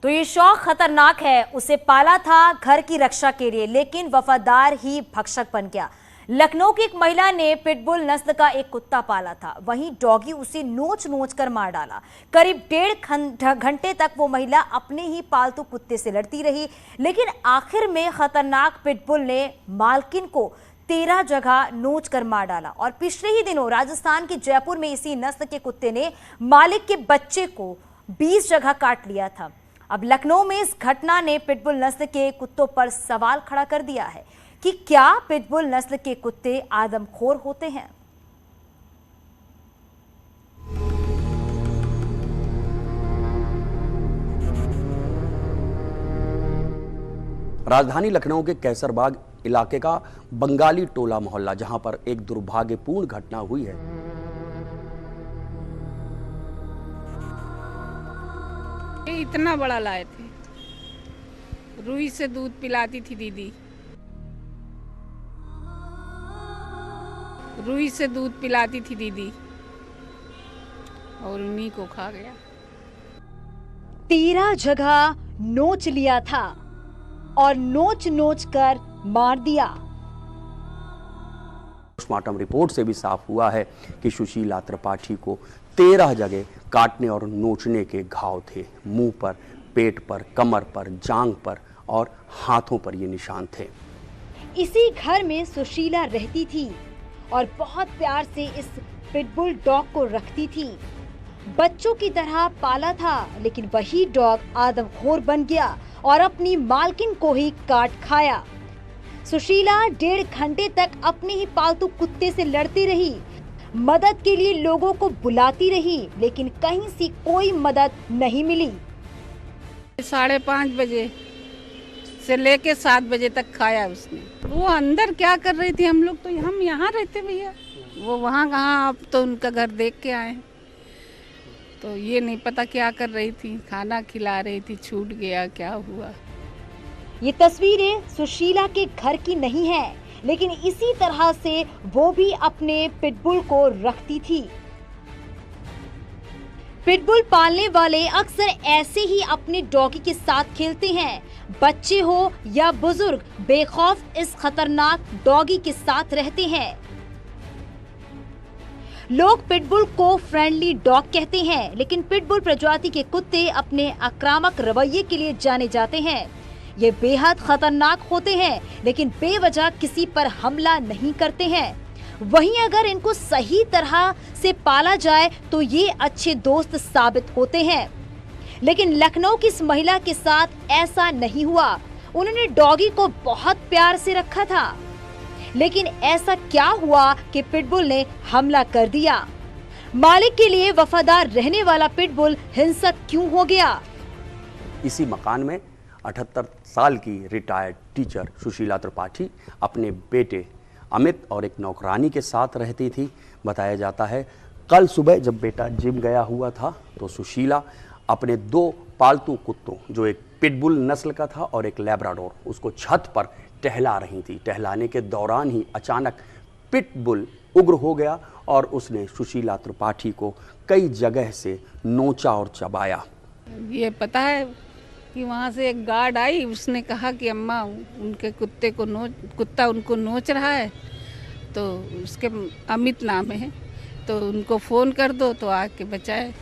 तो ये शौक खतरनाक है। उसे पाला था घर की रक्षा के लिए, लेकिन वफादार ही भक्षक बन गया। लखनऊ की एक महिला ने पिटबुल नस्ल का एक कुत्ता पाला था, वहीं डॉगी उसे नोच नोच कर मार डाला। करीब 1.5 घंटे तक वो महिला अपने ही पालतू कुत्ते से लड़ती रही, लेकिन आखिर में खतरनाक पिटबुल ने मालकिन को 13 जगह नोच कर मार डाला। और पिछले ही दिनों राजस्थान के जयपुर में इसी नस्ल के कुत्ते ने मालिक के बच्चे को 20 जगह काट लिया था। अब लखनऊ में इस घटना ने पिटबुल नस्ल के कुत्तों पर सवाल खड़ा कर दिया है कि क्या पिटबुल नस्ल के कुत्ते आदमखोर होते हैं। राजधानी लखनऊ के कैसरबाग इलाके का बंगाली टोला मोहल्ला, जहां पर एक दुर्भाग्यपूर्ण घटना हुई है। इतना बड़ा लाए थे, रुई से दूध पिलाती थी दीदी, रुई से दूध पिलाती थी दीदी, और उन्हीं को खा गया। 13 जगह नोच लिया था और नोच नोच कर मार दिया। पोस्टमार्टम रिपोर्ट से भी साफ हुआ है कि सुशीला त्रिपाठी को 13 जगह काटने और नोचने के घाव थे। मुंह पर, पेट पर, कमर पर, जांग पर और हाथों पर ये निशान थे। इसी घर में सुशीला रहती थी और बहुत प्यार से इस पिटबुल डॉग को रखती थी। बच्चों की तरह पाला था, लेकिन वही डॉग आदमखोर बन गया और अपनी मालकिन को ही काट खाया। सुशीला 1.5 घंटे तक अपने ही पालतू कुत्ते से लड़ती रही, मदद के लिए लोगों को बुलाती रही, लेकिन कहीं से कोई मदद नहीं मिली। 5:30 बजे से लेके 7 बजे तक खाया उसने। वो अंदर क्या कर रही थी, हम लोग तो हम यहाँ रहते भैया, वो वहाँ कहाँ। अब तो उनका घर देख के आए, तो ये नहीं पता क्या कर रही थी, खाना खिला रही थी, छूट गया, क्या हुआ। ये तस्वीरें सुशीला के घर की नहीं है, लेकिन इसी तरह से वो भी अपने पिटबुल को रखती थी। पिटबुल पालने वाले अक्सर ऐसे ही अपने डॉगी के साथ खेलते हैं। बच्चे हो या बुजुर्ग, बेखौफ इस खतरनाक डॉगी के साथ रहते हैं। लोग पिटबुल को फ्रेंडली डॉग कहते हैं, लेकिन पिटबुल प्रजाति के कुत्ते अपने आक्रामक रवैये के लिए जाने जाते हैं। ये बेहद खतरनाक होते हैं, लेकिन बेवजह किसी पर हमला नहीं करते हैं। वहीं अगर इनको सही तरह से पाला जाए तो ये अच्छे दोस्त साबित होते हैं। लेकिन लखनऊ की इस महिला के साथ ऐसा नहीं हुआ। उन्होंने डॉगी को बहुत प्यार से रखा था, लेकिन ऐसा क्या हुआ कि पिटबुल ने हमला कर दिया। मालिक के लिए वफादार रहने वाला पिटबुल हिंसक क्यों हो गया। इसी मकान में 78 साल की रिटायर्ड टीचर सुशीला त्रिपाठी अपने बेटे अमित और एक नौकरानी के साथ रहती थी। बताया जाता है कल सुबह जब बेटा जिम गया हुआ था तो सुशीला अपने 2 पालतू कुत्तों, जो एक पिटबुल नस्ल का था और एक लैब्राडोर, उसको छत पर टहला रही थी। टहलाने के दौरान ही अचानक पिटबुल उग्र हो गया और उसने सुशीला त्रिपाठी को कई जगह से नोचा और चबाया। ये पता है कि वहाँ से एक गार्ड आई, उसने कहा कि अम्मा उनके कुत्ते को कुत्ता उनको नोच रहा है, तो उसके अमित नाम है, तो उनको फ़ोन कर दो तो आके बचाए।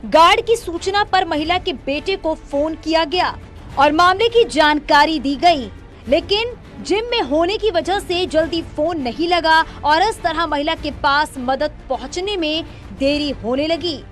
गार्ड की सूचना पर महिला के बेटे को फोन किया गया और मामले की जानकारी दी गई, लेकिन जिम में होने की वजह से जल्दी फोन नहीं लगा और इस तरह महिला के पास मदद पहुंचने में देरी होने लगी।